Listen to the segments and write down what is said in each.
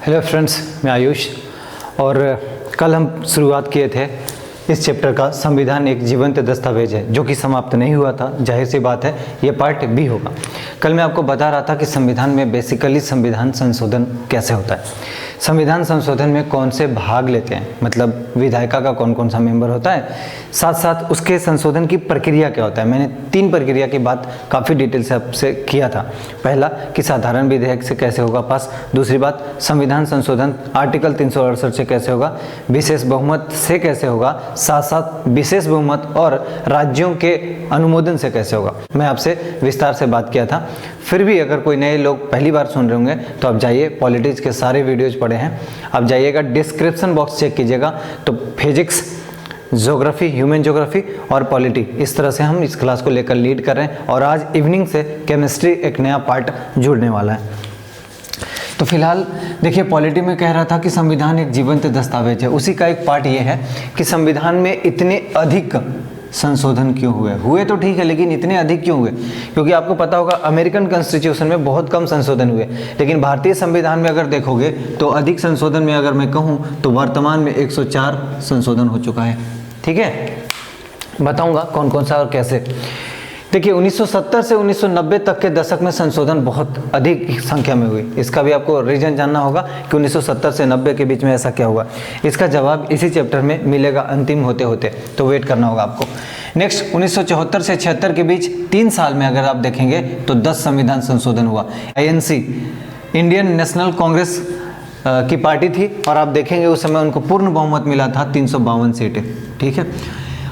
Hello friends, मैं आयुष। और कल हम शुरुआत किए थे इस चैप्टर का। संविधान एक जीवंत दस्तावेज है जो कि समाप्त नहीं हुआ था। जाहिर सी बात है ये पार्ट बी होगा। कल मैं आपको बता रहा था कि संविधान में बेसिकली संविधान संशोधन कैसे होता है, संविधान संशोधन में कौन से भाग लेते हैं, मतलब विधायिका का कौन कौन सा मेंबर होता है, साथ साथ उसके संशोधन की प्रक्रिया क्या होता है। मैंने 3 प्रक्रिया की बात काफ़ी डिटेल से आपसे किया था। पहला कि साधारण विधेयक से कैसे होगा पास, दूसरी बात संविधान संशोधन आर्टिकल 368 से कैसे होगा, विशेष बहुमत से कैसे होगा, साथ साथ विशेष बहुमत और राज्यों के अनुमोदन से कैसे होगा। मैं आपसे विस्तार से बात किया था। फिर भी अगर कोई नए लोग पहली बार सुन रहे होंगे तो आप जाइए, पॉलिटिक्स के सारे वीडियोज पड़े हैं, आप जाइएगा, डिस्क्रिप्शन बॉक्स चेक कीजिएगा तो फिजिक्स, ज्योग्राफी, ह्यूमन ज्योग्राफी और पॉलिटी, इस तरह से हम इस क्लास को लेकर लीड कर रहे हैं। और आज इवनिंग से केमिस्ट्री एक नया पार्ट जुड़ने वाला है। तो फिलहाल देखिए, पॉलिटी में कह रहा था कि संविधान एक जीवंत दस्तावेज है। उसी का एक पार्ट ये है कि संविधान में इतने अधिक संशोधन क्यों हुए तो ठीक है, लेकिन इतने अधिक क्यों हुए? क्योंकि आपको पता होगा अमेरिकन कॉन्स्टिट्यूशन में बहुत कम संशोधन हुए, लेकिन भारतीय संविधान में अगर देखोगे तो अधिक संशोधन में अगर मैं कहूँ तो वर्तमान में 104 संशोधन हो चुका है। ठीक है, बताऊंगा कौन कौन सा और कैसे। देखिए 1970 से 1990 तक के दशक में संशोधन बहुत अधिक संख्या में हुई। इसका भी आपको रीजन जानना होगा कि 1970 से 90 के बीच में ऐसा क्या हुआ। इसका जवाब इसी चैप्टर में मिलेगा अंतिम होते होते, तो वेट करना होगा आपको। नेक्स्ट 1974 से 76 के बीच 3 साल में अगर आप देखेंगे तो 10 संविधान संशोधन हुआ। INC, इंडियन नेशनल कांग्रेस की पार्टी थी और आप देखेंगे उस समय उनको पूर्ण बहुमत मिला था, 352 सीटें। ठीक है,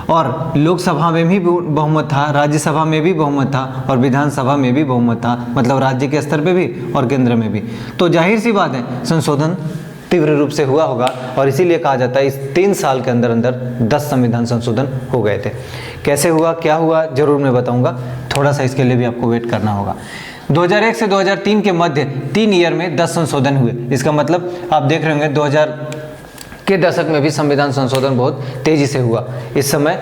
और लोकसभा में भी बहुमत था, राज्यसभा में भी बहुमत था और विधानसभा में भी बहुमत था, मतलब राज्य के स्तर पे भी और केंद्र में भी। तो जाहिर सी बात है संशोधन तीव्र रूप से हुआ होगा और इसीलिए कहा जाता है इस 3 साल के अंदर अंदर 10 संविधान संशोधन हो गए थे। कैसे हुआ, क्या हुआ, जरूर मैं बताऊंगा। थोड़ा सा इसके लिए भी आपको वेट करना होगा। 2001 से 2003 के मध्य 3 ईयर में 10 संशोधन हुए। इसका मतलब आप देख रहे होंगे 2000 के दशक में भी संविधान संशोधन बहुत तेजी से हुआ। इस समय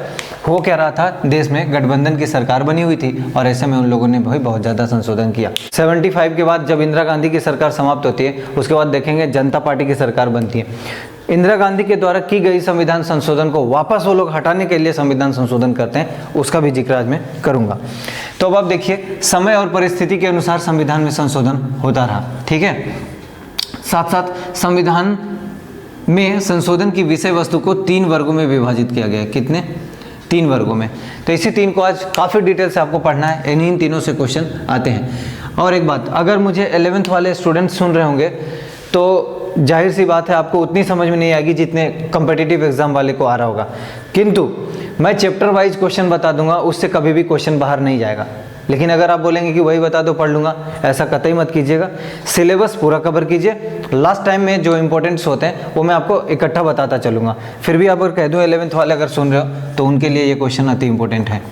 हो क्या रहा था, देश में गठबंधन की सरकार बनी हुई थी और ऐसे में उन लोगों ने भी बहुत ज़्यादा संशोधन किया। 75 के बाद जब इंदिरा गांधी की सरकार समाप्त होती है, उसके बाद देखेंगे जनता पार्टी की सरकार बनती है। इंदिरा गांधी के द्वारा की गई संविधान संशोधन को वापस वो लोग हटाने के लिए संविधान संशोधन करते हैं, उसका भी जिक्र आज मैं करूँगा। तो अब आप देखिए, समय और परिस्थिति के अनुसार संविधान में संशोधन होता रहा। ठीक है, साथ साथ संविधान में संशोधन की विषय वस्तु को 3 वर्गों में विभाजित किया गया है। कितने? 3 वर्गों में। तो इसी 3 को आज काफ़ी डिटेल से आपको पढ़ना है। इन तीनों से क्वेश्चन आते हैं। और एक बात, अगर मुझे 11th वाले स्टूडेंट सुन रहे होंगे तो जाहिर सी बात है आपको उतनी समझ में नहीं आएगी जितने कम्पिटिटिव एग्जाम वाले को आ रहा होगा, किंतु मैं चैप्टर वाइज क्वेश्चन बता दूंगा, उससे कभी भी क्वेश्चन बाहर नहीं जाएगा। लेकिन अगर आप बोलेंगे कि वही बता दो पढ़ लूँगा, ऐसा कतई मत कीजिएगा। सिलेबस पूरा कवर कीजिए। लास्ट टाइम में जो इंपॉर्टेंट्स होते हैं वो मैं आपको इकट्ठा बताता चलूँगा। फिर भी अगर कह दूँ 11th वाले अगर सुन रहे हो तो उनके लिए ये क्वेश्चन अति इंपॉर्टेंट है।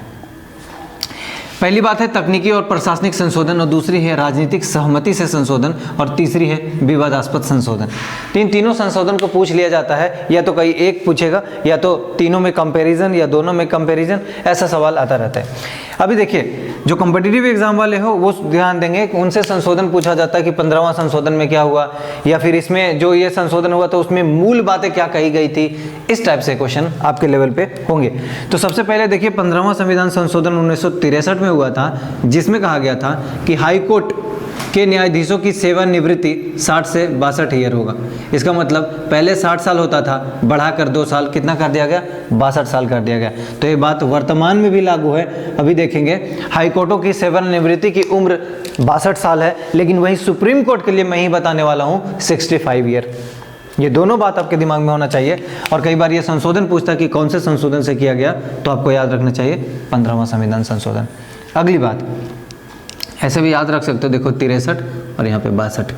पहली बात है तकनीकी और प्रशासनिक संशोधन, और दूसरी है राजनीतिक सहमति से संशोधन, और तीसरी है विवादास्पद संशोधन। तीनों संशोधन को पूछ लिया जाता है, या तो कहीं एक पूछेगा या तो तीनों में कंपैरिजन या दोनों में कंपैरिजन, ऐसा सवाल आता रहता है। अभी देखिए, जो कॉम्पिटिटिव एग्जाम वाले हो वो ध्यान देंगे कि उनसे संशोधन पूछा जाता है कि 15वां संशोधन में क्या हुआ, या फिर इसमें जो ये संशोधन हुआ तो उसमें मूल बातें क्या कही गई थी। इस टाइप से क्वेश्चन आपके लेवल पे होंगे। तो सबसे पहले देखिए, 15वां संविधान संशोधन 1963 में हुआ था, जिसमें कहा गया था कि हाई कोर्ट के न्यायाधीशों की सेवानिवृत्ति 60 से 62 ईयर होगा। इसका मतलब पहले 60 साल होता था, बढ़ाकर 2 साल कितना कर दिया गया, 62 साल कर दिया गया। तो ये बात वर्तमान में भी लागू है। अभी देखेंगे हाई कोर्टों की सेवानिवृत्ति की उम्र 62 साल है, लेकिन वही सुप्रीम कोर्ट के लिए मैं ही बताने वाला हूँ 65 ईयर। ये दोनों बात आपके दिमाग में होना चाहिए। और कई बार ये संशोधन पूछता है कि कौन से संशोधन से किया गया, तो आपको याद रखना चाहिए 15वां संविधान संशोधन। अगली बात, ऐसे भी याद रख सकते हो, देखो 63 और यहाँ पे 62।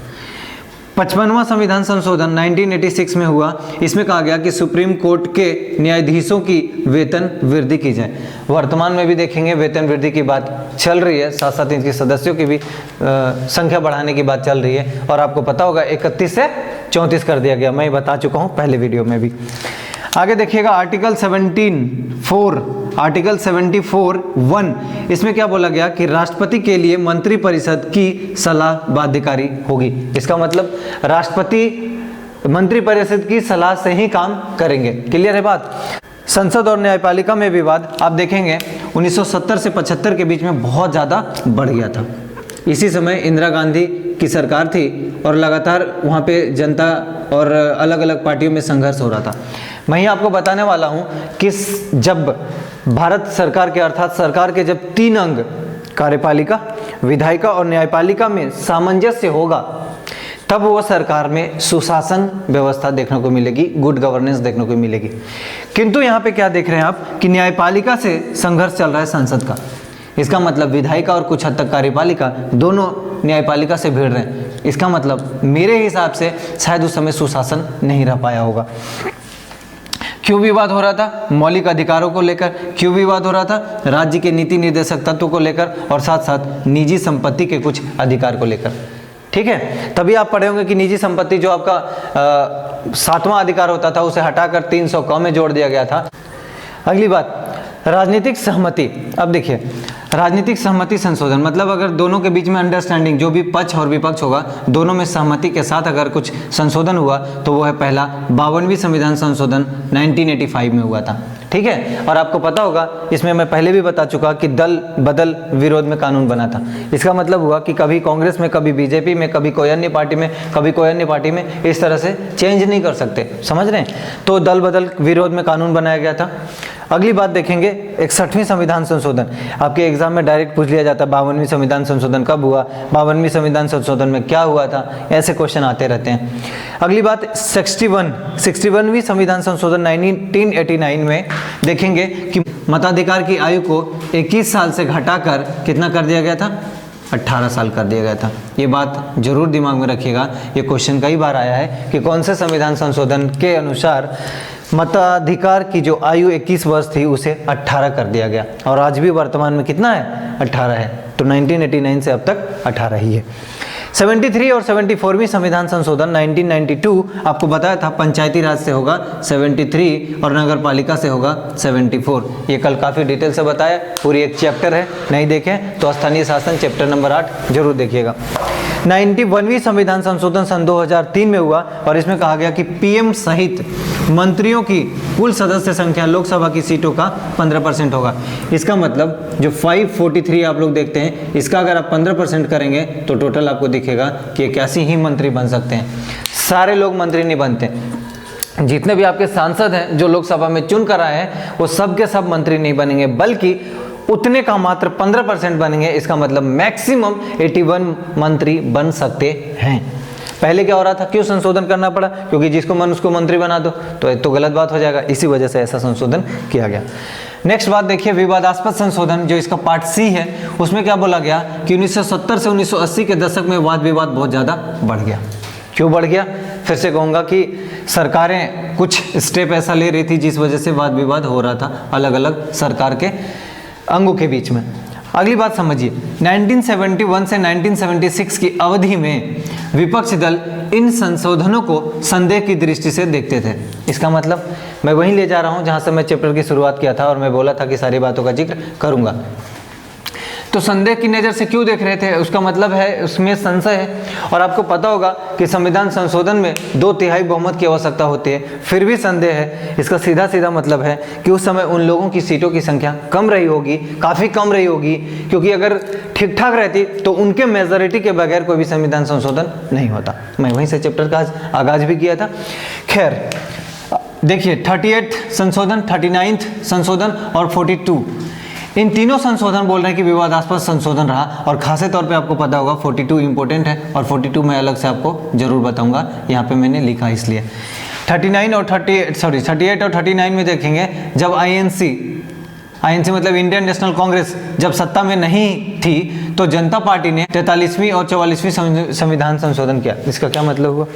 55वां संविधान संशोधन 1986 में हुआ। इसमें कहा गया कि सुप्रीम कोर्ट के न्यायाधीशों की वेतन वृद्धि की जाए। वर्तमान में भी देखेंगे वेतन वृद्धि की बात चल रही है, साथ साथ इनके सदस्यों की भी संख्या बढ़ाने की बात चल रही है। और आपको पता होगा 31 से 34 कर दिया गया, मैं बता चुका हूँ पहले वीडियो में भी। आगे देखिएगा आर्टिकल 74(1) इसमें क्या बोला गया कि राष्ट्रपति के लिए मंत्रिपरिषद की सलाह बाध्यकारी होगी। इसका मतलब राष्ट्रपति मंत्रिपरिषद की सलाह से ही काम करेंगे। क्लियर है बात। संसद और न्यायपालिका में विवाद आप देखेंगे 1970 से 75 के बीच में बहुत ज़्यादा बढ़ गया था। इसी समय इंदिरा गांधी की सरकार थी और लगातार वहाँ पे जनता और अलग अलग पार्टियों में संघर्ष हो रहा था। मैं ही आपको बताने वाला हूँ कि जब भारत सरकार के अर्थात सरकार के जब 3 अंग कार्यपालिका, विधायिका और न्यायपालिका में सामंजस्य होगा तब वो सरकार में सुशासन व्यवस्था देखने को मिलेगी, गुड गवर्नेंस देखने को मिलेगी। किंतु यहाँ पे क्या देख रहे हैं आप कि न्यायपालिका से संघर्ष चल रहा है संसद का। इसका मतलब विधायिका और कुछ हद तक कार्यपालिका दोनों न्यायपालिका से भिड़ रहे हैं। इसका मतलब मेरे हिसाब से शायद उस समय सुशासन नहीं रह पाया होगा। क्यों विवाद हो रहा था? मौलिक अधिकारों को लेकर। क्यों विवाद हो रहा था? राज्य के नीति निर्देशक तत्व को लेकर और साथ साथ निजी संपत्ति के कुछ अधिकार को लेकर। ठीक है, तभी आप पढ़े होंगे कि निजी संपत्ति जो आपका 7वां अधिकार होता था उसे हटाकर 300 में जोड़ दिया गया था। अगली बात, राजनीतिक सहमति। अब देखिए, राजनीतिक सहमति संशोधन मतलब अगर दोनों के बीच में अंडरस्टैंडिंग, जो भी पक्ष और विपक्ष होगा दोनों में सहमति के साथ अगर कुछ संशोधन हुआ तो वो है पहला 52वीं संविधान संशोधन 1985 में हुआ था। ठीक है, और आपको पता होगा इसमें मैं पहले भी बता चुका कि दल बदल विरोध में कानून बना था। इसका मतलब हुआ कि कभी कांग्रेस में, कभी बीजेपी में, कभी कोई अन्य पार्टी में, कभी कोई अन्य पार्टी में, इस तरह से चेंज नहीं कर सकते। समझ रहे हैं? तो दल बदल विरोध में कानून बनाया गया था। अगली बात देखेंगे 61वीं संविधान संशोधन। आपके एग्जाम में डायरेक्ट पूछ लिया जाता है 52वीं संविधान संशोधन कब हुआ, 52वीं संविधान संशोधन में क्या हुआ था, ऐसे क्वेश्चन आते रहते हैं। अगली बात 61वीं संविधान संशोधन 1989 में देखेंगे कि मताधिकार की आयु को 21 साल से घटाकर कितना कर दिया गया था? 18 साल कर दिया गया था। ये बात जरूर दिमाग में रखिएगा, ये क्वेश्चन कई बार आया है कि कौन से संविधान संशोधन के अनुसार मताधिकार की जो आयु 21 वर्ष थी उसे 18 कर दिया गया, और आज भी वर्तमान में कितना है? 18 है। तो 1989 से अब तक 18 ही है। 73 और 74वीं संविधान संशोधन 1992 आपको बताया था पंचायती राज से होगा 73 और नगर पालिका से होगा 74। ये कल काफ़ी डिटेल से बताया, पूरी एक चैप्टर है, नहीं देखें तो स्थानीय शासन चैप्टर नंबर 8 जरूर देखिएगा। 91वीं संविधान संशोधन सन 2003 में हुआ और इसमें कहा गया कि पीएम सहित मंत्रियों की कुल सदस्य संख्या लोकसभा की सीटों का 15% होगा। इसका मतलब जो 543 आप लोग देखते हैं, इसका अगर आप 15% करेंगे तो टोटल आपको दिखेगा कि 81 ही मंत्री बन सकते हैं। सारे लोग मंत्री नहीं बनते। जितने भी आपके सांसद हैं जो लोकसभा में चुन कर आए हैं वो सब के सब मंत्री नहीं बनेंगे, बल्कि उतने का मात्र 15% बनेंगे। इसका मतलब मैक्सिमम 81 मंत्री बन सकते हैं। पहले क्या हो रहा था, क्यों संशोधन करना पड़ा? क्योंकि जिसको मन उसको मंत्री बना दो तो गलत बात हो जाएगा, इसी वजह से ऐसा संशोधन किया गया। नेक्स्ट बात देखिए, विवादास्पद संशोधन, जो इसका पार्ट सी है, उसमें क्या बोला गया कि 1970 से 1980 के दशक में वाद विवाद बहुत ज़्यादा बढ़ गया। क्यों बढ़ गया? फिर से कहूँगा कि सरकारें कुछ स्टेप ऐसा ले रही थी जिस वजह से वाद विवाद हो रहा था अलग अलग सरकार के अंगों के बीच में। अगली बात समझिए, 1971 से 1976 की अवधि में विपक्षी दल इन संशोधनों को संदेह की दृष्टि से देखते थे। इसका मतलब मैं वहीं ले जा रहा हूं जहां से मैं चैप्टर की शुरुआत किया था और मैं बोला था कि सारी बातों का जिक्र करूंगा। तो संदेह की नज़र से क्यों देख रहे थे? उसका मतलब है उसमें संशय है। और आपको पता होगा कि संविधान संशोधन में 2/3 बहुमत की आवश्यकता होती है, फिर भी संदेह है। इसका सीधा सीधा मतलब है कि उस समय उन लोगों की सीटों की संख्या कम रही होगी, काफ़ी कम रही होगी, क्योंकि अगर ठीक ठाक रहती तो उनके मेजॉरिटी के बगैर कोई भी संविधान संशोधन नहीं होता। मैं वहीं से चैप्टर का आगाज भी किया था। खैर देखिए, 38 संशोधन, 39 संशोधन और 42, इन तीनों संशोधन बोल रहे हैं कि विवादास्पद संशोधन रहा। और खासे तौर पे आपको पता होगा 42 इंपॉर्टेंट है और 42 मैं अलग से आपको जरूर बताऊंगा, यहाँ पे मैंने लिखा इसलिए। 38 और 39 में देखेंगे, जब आईएनसी मतलब इंडियन नेशनल कांग्रेस जब सत्ता में नहीं थी तो जनता पार्टी ने 43वीं और 44वीं संविधान संशोधन किया। इसका क्या मतलब हुआ?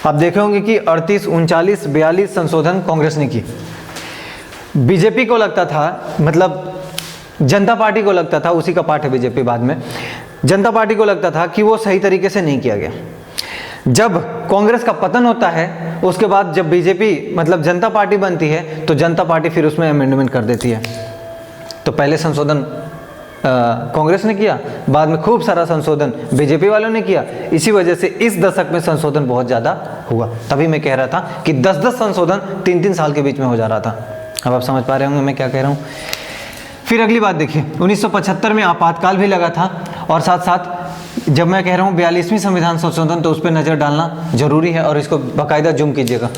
आप देखे होंगे कि 38, 39, 42 संशोधन कांग्रेस ने की। बीजेपी को लगता था, मतलब जनता पार्टी को लगता था, उसी का पार्ट है बीजेपी बाद में, जनता पार्टी को लगता था कि वो सही तरीके से नहीं किया गया। जब कांग्रेस का पतन होता है उसके बाद जब बीजेपी मतलब जनता पार्टी बनती है तो जनता पार्टी फिर उसमें अमेंडमेंट कर देती है। तो पहले संशोधन कांग्रेस ने किया, बाद में खूब सारा संशोधन बीजेपी वालों ने किया। इसी वजह से इस दशक में संशोधन बहुत ज़्यादा हुआ। तभी मैं कह रहा था कि 10-10 संशोधन 3-3 साल के बीच में हो जा रहा था। अब आप समझ पा रहे होंगे मैं क्या कह रहा हूँ। फिर अगली बात देखिए, 1975 में आपातकाल भी लगा था, और साथ साथ जब मैं कह रहा हूँ 42वीं संविधान संशोधन तो उस पर नज़र डालना जरूरी है और इसको बाकायदा जूम कीजिएगा।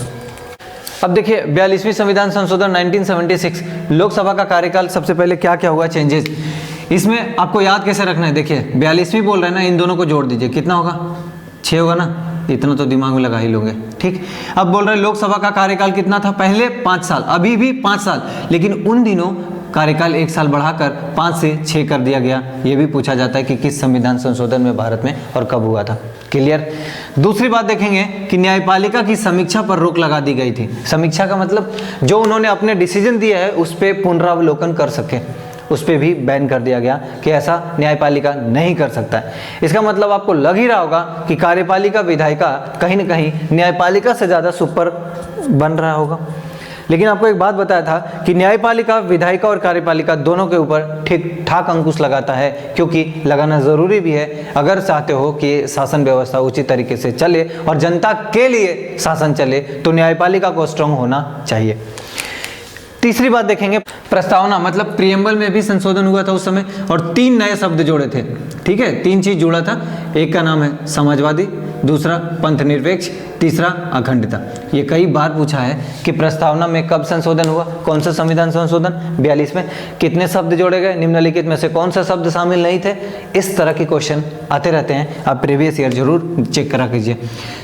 अब देखिए 42वीं संविधान संशोधन 1976, लोकसभा का कार्यकाल सबसे पहले क्या क्या हुआ चेंजेस, इसमें आपको याद कैसे रखना है। देखिए 42वीं बोल रहे हैं ना, इन दोनों को जोड़ दीजिए, कितना होगा 6 होगा ना, इतना तो दिमाग में लगा ही लोगे। ठीक, अब बोल रहे हैं लोकसभा का कार्यकाल कितना था, पहले 5 साल, अभी भी 5 साल, लेकिन उन दिनों कार्यकाल 1 साल बढ़ाकर 5 से 6 कर दिया गया। ये भी पूछा जाता है कि किस संविधान संशोधन में भारत में और कब हुआ था। क्लियर। दूसरी बात देखेंगे कि न्यायपालिका की समीक्षा पर रोक लगा दी गई थी। समीक्षा का मतलब जो उन्होंने अपने डिसीजन दिया है उस पर पुनरावलोकन कर सके, उस पर भी बैन कर दिया गया कि ऐसा न्यायपालिका नहीं कर सकता है। इसका मतलब आपको लग ही रहा होगा कि कार्यपालिका विधायिका कहीं ना कहीं न्यायपालिका से ज़्यादा सुपर बन रहा होगा। लेकिन आपको एक बात बताया था कि न्यायपालिका विधायिका और कार्यपालिका दोनों के ऊपर ठीक ठाक अंकुश लगाता है, क्योंकि लगाना ज़रूरी भी है अगर चाहते हो कि शासन व्यवस्था उचित तरीके से चले और जनता के लिए शासन चले तो न्यायपालिका को स्ट्रांग होना चाहिए। तीसरी बात देखेंगे, प्रस्तावना मतलब प्रियम्बल में भी संशोधन हुआ था उस समय, और 3 नए शब्द जोड़े थे। ठीक है, 3 चीज जोड़ा था, एक का नाम है समाजवादी, दूसरा पंथ निरपेक्ष, तीसरा अखंडता। ये कई बार पूछा है कि प्रस्तावना में कब संशोधन हुआ, कौन सा संविधान संशोधन 42 में, कितने शब्द जोड़े गए, निम्नलिखित में से कौन सा शब्द शामिल नहीं थे। इस तरह के क्वेश्चन आते रहते हैं, आप प्रीवियस ईयर जरूर चेक करा कीजिए।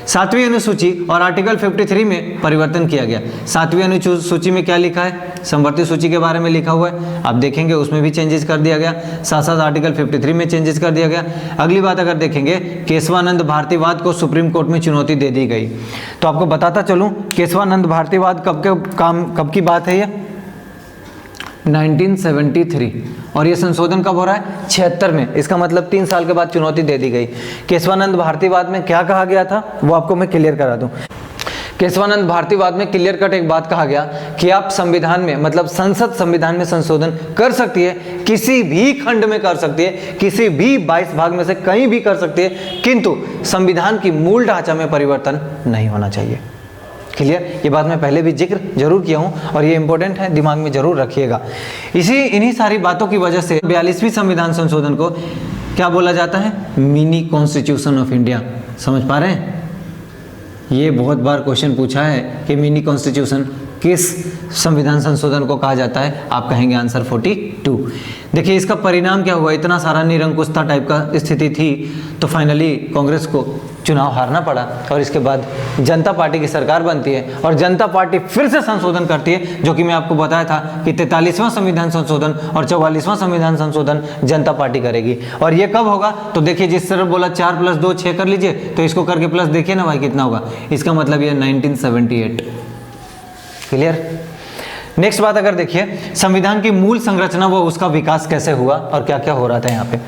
7वीं अनुसूची और आर्टिकल 53 में परिवर्तन किया गया। 7वीं अनुसूची में क्या लिखा है, समवर्ती सूची के बारे में लिखा हुआ है, आप देखेंगे उसमें भी चेंजेस कर दिया गया, साथ साथ आर्टिकल 53 में चेंजेस कर दिया गया। अगली बात अगर देखेंगे, केशवानंद भारतीवाद को सुप्रीम कोर्ट में चुनौती दे दी गई। तो आपको बताता चलूं, केशवानंद भारतीवाद कब की बात है, ये 1973, और ये संशोधन कब हो रहा है 76 में। इसका मतलब 3 साल के बाद चुनौती दे दी गई। केशवानंद भारतीवाद में क्या कहा गया था वो आपको मैं क्लियर करा दूं। केशवानंद भारतीवाद में क्लियर कट एक बात कहा गया कि आप संविधान में मतलब संसद संविधान में संशोधन कर सकती है, किसी भी खंड में कर सकती है, किसी भी 22 भाग में से कहीं भी कर सकती है, किंतु संविधान की मूल ढांचा में परिवर्तन नहीं होना चाहिए। क्लियर, ये बात मैं पहले भी जिक्र जरूर किया हूं और ये इंपॉर्टेंट है, दिमाग में जरूर रखिएगा। इन्हीं सारी बातों की वजह से 42वीं संविधान संशोधन को क्या बोला जाता है, मिनी कॉन्स्टिट्यूशन ऑफ इंडिया। समझ पा रहे हैं, ये बहुत बार क्वेश्चन पूछा है कि मिनी कॉन्स्टिट्यूशन किस संविधान संशोधन को कहा जाता है, आप कहेंगे आंसर 42। देखिए इसका परिणाम क्या हुआ, इतना सारा निरंकुशता टाइप का स्थिति थी तो फाइनली कांग्रेस को चुनाव हारना पड़ा और इसके बाद जनता पार्टी की सरकार बनती है और जनता पार्टी फिर से संशोधन करती है, जो कि मैं आपको बताया था कि 43वां संविधान संशोधन और 44वां संविधान संशोधन जनता पार्टी करेगी। और ये कब होगा, तो देखिए जिस तरह बोला 4 + 2 6 कर लीजिए, तो इसको करके प्लस देखिए ना भाई कितना होगा, इसका मतलब ये 1978। क्लियर। नेक्स्ट बात अगर देखिए, संविधान की मूल संरचना व उसका विकास कैसे हुआ और क्या क्या हो रहा था यहाँ पे।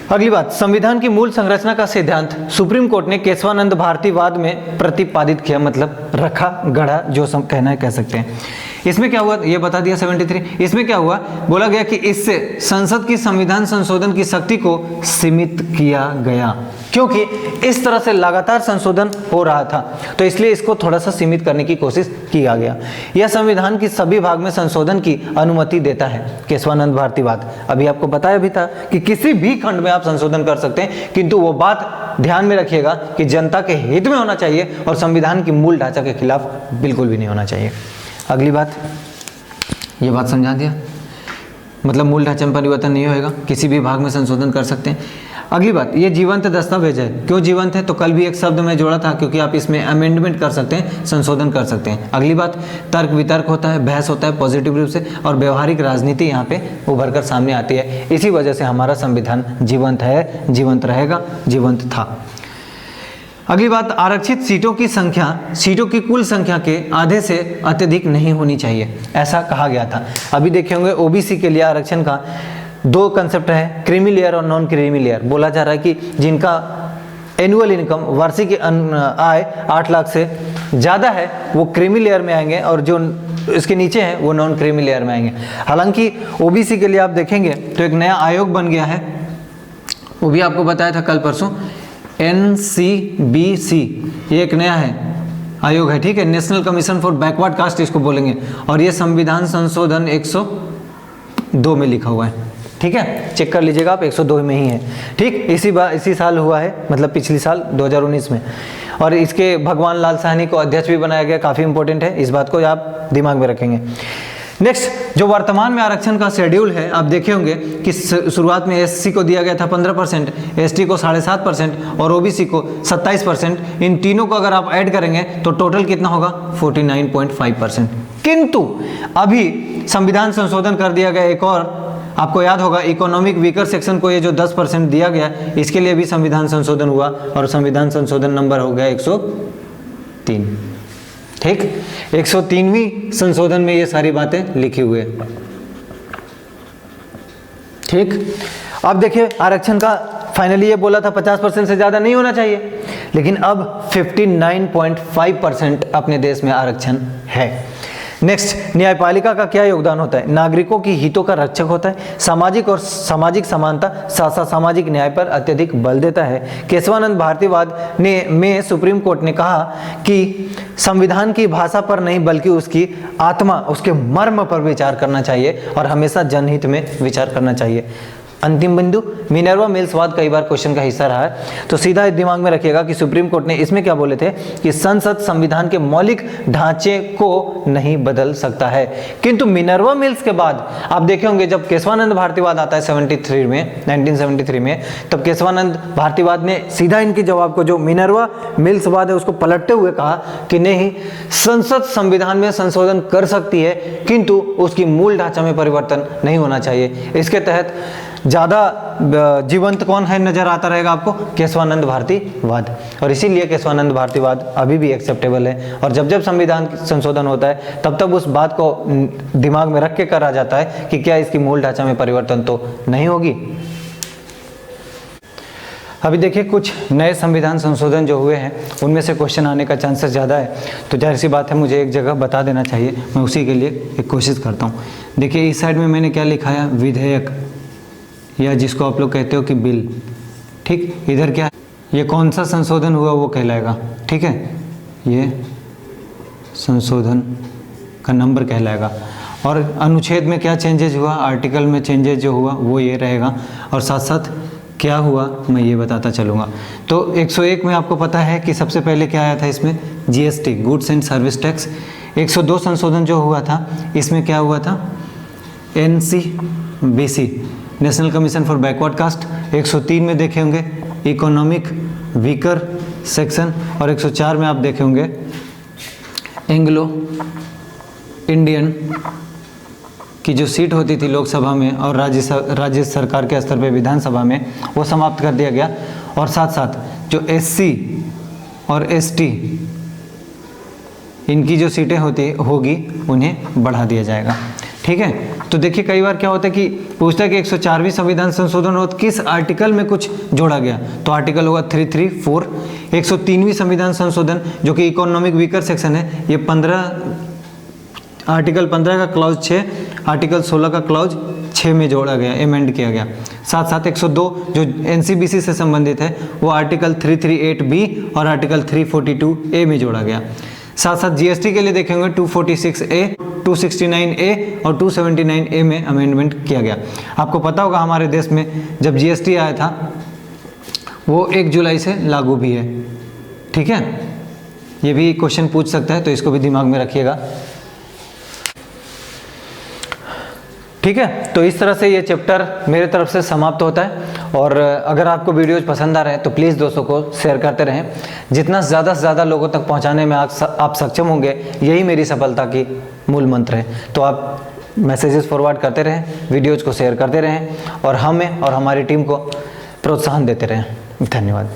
अगली बात, संविधान की मूल संरचना का सिद्धांत सुप्रीम कोर्ट ने केशवानंद भारतीवाद में प्रतिपादित किया, मतलब रखा गढ़ा जो कहना है कह सकते हैं। इसमें क्या हुआ ये बता दिया 73। इसमें क्या हुआ, बोला गया कि इससे संसद की संविधान संशोधन की शक्ति को सीमित किया गया, क्योंकि इस तरह से लगातार संशोधन हो रहा था तो इसलिए इसको थोड़ा सा सीमित करने की कोशिश किया गया। यह संविधान की सभी भाग में संशोधन की अनुमति देता है, केशवानंद भारतीवाद। अभी आपको बताया भी था कि किसी भी खंड में आप संशोधन कर सकते हैं, किंतु वो बात ध्यान में रखिएगा कि जनता के हित में होना चाहिए और संविधान की मूल ढांचा के खिलाफ बिल्कुल भी नहीं होना चाहिए। अगली बात, ये बात समझा दिया, मतलब मूल ढांचे में परिवर्तन नहीं होएगा, किसी भी भाग में संशोधन कर सकते हैं। अगली बात, ये जीवंत दस्तावेज है। क्यों जीवंत है, तो कल भी एक शब्द मैं जोड़ा था, क्योंकि आप इसमें अमेंडमेंट कर सकते हैं, संशोधन कर सकते हैं। अगली बात, तर्क वितर्क होता है, बहस होता है पॉजिटिव रूप से, और व्यवहारिक राजनीति यहाँ पे उभर कर सामने आती है। इसी वजह से हमारा संविधान जीवंत है, जीवंत रहेगा, जीवंत था। अगली बात, आरक्षित सीटों की संख्या सीटों की कुल संख्या के आधे से अत्यधिक नहीं होनी चाहिए, ऐसा कहा गया था। अभी देखे होंगे ओबीसी के लिए आरक्षण का 2 कंसेप्ट है, क्रीमी लेयर और नॉन क्रीमी लेयर। बोला जा रहा है कि जिनका एनुअल इनकम, वार्षिक आय 8 लाख से ज़्यादा है वो क्रीमी लेयर में आएंगे, और जो इसके नीचे हैं वो नॉन क्रीमी लेयर में आएंगे। हालांकि ओबीसी के लिए आप देखेंगे तो एक नया आयोग बन गया है, वो भी आपको बताया था कल परसों, NCBC, ये एक नया है आयोग है, ठीक है, national commission for backward caste इसको बोलेंगे, और ये संविधान संशोधन 102 में लिखा हुआ है, ठीक है, चेक कर लीजिएगा आप, 102 में ही है, ठीक। इसी साल हुआ है, मतलब पिछली साल 2019 में, और इसके भगवान लाल साहनी को अध्यक्ष भी बनाया गया, काफ़ी इंपॉर्टेंट है, इस बात को आप दिमाग में रखेंगे। नेक्स्ट, जो वर्तमान में आरक्षण का शेड्यूल है, आप देखे होंगे कि शुरुआत में SC को दिया गया था 15%, ST को 7.5% और OBC को 27%। इन तीनों को अगर आप ऐड करेंगे तो टोटल कितना होगा, 49.5%। किंतु अभी संविधान संशोधन कर दिया गया एक और, आपको याद होगा इकोनॉमिक वीकर सेक्शन को ये जो 10% दिया गया, इसके लिए भी संविधान संशोधन हुआ, और संविधान संशोधन नंबर हो गया 103, ठीक। 103वीं संशोधन में ये सारी बातें लिखी हुई है, ठीक। अब देखिए आरक्षण का फाइनली ये बोला था 50% से ज़्यादा नहीं होना चाहिए, लेकिन अब 59.5% अपने देश में आरक्षण है। नेक्स्ट, न्यायपालिका का क्या योगदान होता है, नागरिकों की हितों का रक्षक होता है, सामाजिक और सामाजिक समानता, साथ सामाजिक न्याय पर अत्यधिक बल देता है। केशवानंद भारतीवाद में सुप्रीम कोर्ट ने कहा कि संविधान की भाषा पर नहीं बल्कि उसकी आत्मा, उसके मर्म पर विचार करना चाहिए, और हमेशा जनहित में विचार करना चाहिए। अंतिम बिंदु, मिनर्वा मिल्स वाद कई बार क्वेश्चन का हिस्सा रहा है, तो सीधा दिमाग में रखिएगा कि सुप्रीम कोर्ट ने इसमें क्या बोले थे कि संसद संविधान के मौलिक ढांचे को नहीं बदल सकता है। किंतु मिनर्वा मिल्स के बाद आप देखे होंगे जब केशवानंद भारतीवाद आता है 1973 में, तब केशवानंद भारतीवाद ने सीधा इनके जवाब को, जो मिनर्वा मिल्स वाद है, उसको पलटते हुए कहा कि नहीं, संसद संविधान में संशोधन कर सकती है किंतु उसकी मूल ढांचा में परिवर्तन नहीं होना चाहिए। इसके तहत ज़्यादा जीवंत कौन है नजर आता रहेगा आपको, केशवानंद भारतीवाद, और इसीलिए केशवानंद भारतीवाद अभी भी एक्सेप्टेबल है। और जब जब संविधान संशोधन होता है तब तब उस बात को दिमाग में रख के करा जाता है कि क्या इसकी मूल ढांचा में परिवर्तन तो नहीं होगी। अभी देखिए कुछ नए संविधान संशोधन जो हुए हैं उनमें से क्वेश्चन आने का चांसेस ज़्यादा है, तो जाहिर सी बात है मुझे एक जगह बता देना चाहिए, मैं उसी के लिए एक कोशिश करता हूँ। देखिए इस साइड में मैंने क्या लिखा है, विधेयक, या जिसको आप लोग कहते हो कि बिल, ठीक। इधर क्या, ये कौन सा संशोधन हुआ वो कहलाएगा, ठीक है, ये संशोधन का नंबर कहलाएगा। और अनुच्छेद में क्या चेंजेज हुआ, आर्टिकल में चेंजेज जो हुआ वो ये रहेगा, और साथ साथ क्या हुआ मैं ये बताता चलूँगा। तो 101 में आपको पता है कि सबसे पहले क्या आया था इसमें, GST, goods and service tax. 102 संशोधन जो हुआ था इसमें क्या हुआ था, NCBC, national commission for backward caste. 103 में देखे होंगे इकोनॉमिक वीकर सेक्शन, और 104 में आप देखे होंगे एंग्लो इंडियन की जो सीट होती थी लोकसभा में और राज्य सरकार के स्तर पे विधानसभा में, वो समाप्त कर दिया गया। और साथ साथ जो SC और ST इनकी जो सीटें होगी उन्हें बढ़ा दिया जाएगा, ठीक है। तो देखिए कई बार क्या होता है कि पूछता है कि 104वीं संविधान संशोधन हो तो किस आर्टिकल में कुछ जोड़ा गया, तो आर्टिकल होगा 334। 103वीं संविधान संशोधन जो कि इकोनॉमिक वीकर सेक्शन है, ये आर्टिकल 15 का क्लॉज 6, आर्टिकल 16 का क्लॉज 6 में जोड़ा गया, एमेंड किया गया। साथ साथ 102 जो NCBC से संबंधित है वो आर्टिकल 338B और आर्टिकल 342A में जोड़ा गया। साथ साथ GST के लिए देखेंगे 246A, 269A और 279A में अमेंडमेंट किया गया। आपको पता होगा हमारे देश में जब GST आया था वो 1 जुलाई से लागू भी है, ठीक है। ये भी क्वेश्चन पूछ सकता है, तो इसको भी दिमाग में रखिएगा, ठीक है। तो इस तरह से ये चैप्टर मेरे तरफ से समाप्त होता है। और अगर आपको वीडियोज पसंद आ रहे हैं तो प्लीज़ दोस्तों को शेयर करते रहें। जितना ज़्यादा से ज़्यादा लोगों तक पहुंचाने में आप सक्षम होंगे, यही मेरी सफलता की मूल मंत्र है। तो आप मैसेजेस फॉरवर्ड करते रहें, वीडियोज़ को शेयर करते रहें और हमें और हमारी टीम को प्रोत्साहन देते रहें। धन्यवाद।